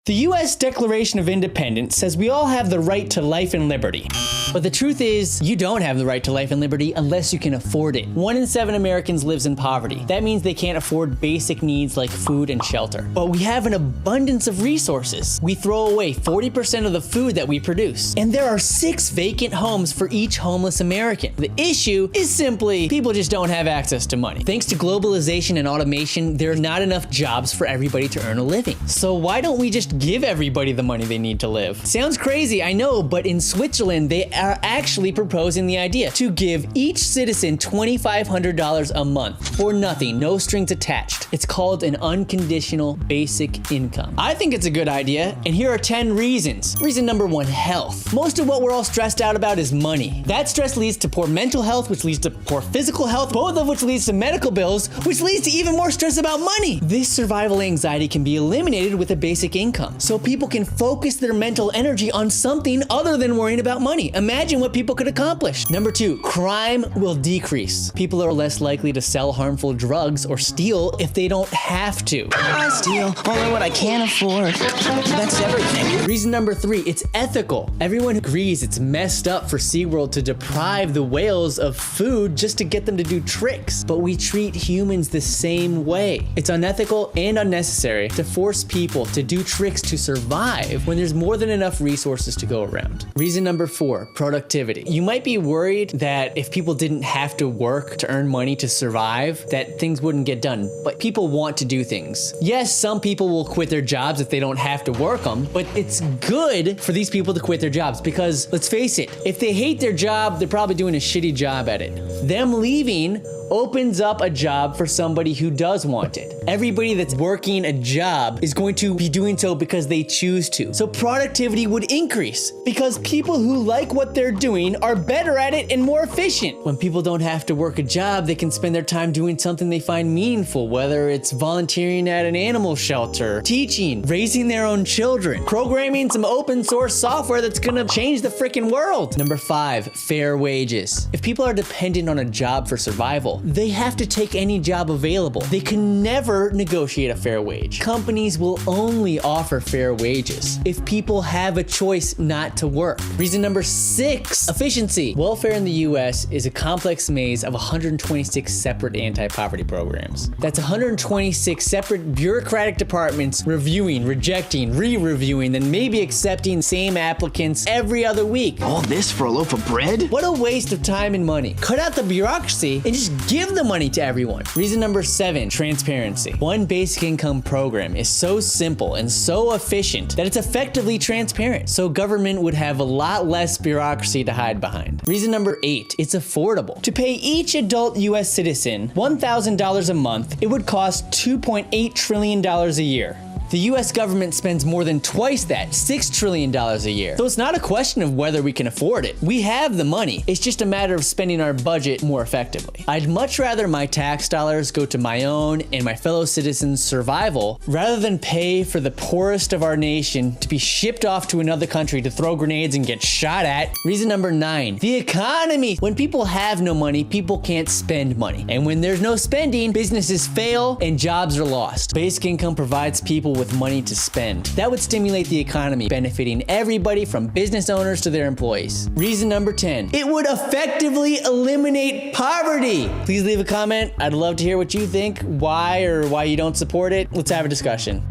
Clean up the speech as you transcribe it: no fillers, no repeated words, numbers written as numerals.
The U.S. Declaration of Independence says we all have the right to life and liberty. But the truth is, you don't have the right to life and liberty unless you can afford it. 1 in 7 Americans lives in poverty. That means they can't afford basic needs like food and shelter. But we have an abundance of resources. We throw away 40% of the food that we produce. And there are 6 vacant homes for each homeless American. The issue is simply people just don't have access to money. Thanks to globalization and automation, there are not enough jobs for everybody to earn a living. So why don't we just give everybody the money they need to live? Sounds crazy, I know, but in Switzerland, they are actually proposing the idea to give each citizen $2,500 a month for nothing, no strings attached. It's called an unconditional basic income. I think it's a good idea, and here are 10 reasons. Reason number 1, health. Most of what we're all stressed out about is money. That stress leads to poor mental health, which leads to poor physical health, both of which leads to medical bills, which leads to even more stress about money. This survival anxiety can be eliminated with a basic income, so people can focus their mental energy on something other than worrying about money. Imagine what people could accomplish. Number 2, crime will decrease. People are less likely to sell harmful drugs or steal if they don't have to. I steal only what I can afford. That's everything. Reason number 3, it's ethical. Everyone agrees it's messed up for SeaWorld to deprive the whales of food just to get them to do tricks. But we treat humans the same way. It's unethical and unnecessary to force people to do tricks to survive when there's more than enough resources to go around. Reason number 4, productivity. You might be worried that if people didn't have to work to earn money to survive, that things wouldn't get done, but people want to do things. Yes, some people will quit their jobs if they don't have to work them, but it's good for these people to quit their jobs because, let's face it, if they hate their job, they're probably doing a shitty job at it. Them leaving opens up a job for somebody who does want it. Everybody that's working a job is going to be doing so because they choose to. So productivity would increase because people who like what they're doing are better at it and more efficient. When people don't have to work a job, they can spend their time doing something they find meaningful, whether it's volunteering at an animal shelter, teaching, raising their own children, programming some open source software that's gonna change the freaking world. Number 5, fair wages. If people are dependent on a job for survival, they have to take any job available. They can never negotiate a fair wage. Companies will only offer fair wages if people have a choice not to work. Reason number 6, efficiency. Welfare in the US is a complex maze of 126 separate anti-poverty programs. That's 126 separate bureaucratic departments reviewing, rejecting, re-reviewing, then maybe accepting same applicants every other week. All this for a loaf of bread? What a waste of time and money. Cut out the bureaucracy and just give the money to everyone. Reason number 7, transparency. One basic income program is so simple and so efficient that it's effectively transparent, so government would have a lot less bureaucracy to hide behind. Reason number 8, it's affordable. To pay each adult US citizen $1,000 a month, it would cost $2.8 trillion a year. The US government spends more than twice that, $6 trillion a year. So it's not a question of whether we can afford it. We have the money. It's just a matter of spending our budget more effectively. I'd much rather my tax dollars go to my own and my fellow citizens' survival rather than pay for the poorest of our nation to be shipped off to another country to throw grenades and get shot at. Reason number 9, the economy. When people have no money, people can't spend money. And when there's no spending, businesses fail and jobs are lost. Basic income provides people with money to spend. That would stimulate the economy, benefiting everybody from business owners to their employees. Reason number 10, it would effectively eliminate poverty. Please leave a comment. I'd love to hear what you think, why or why you don't support it. Let's have a discussion.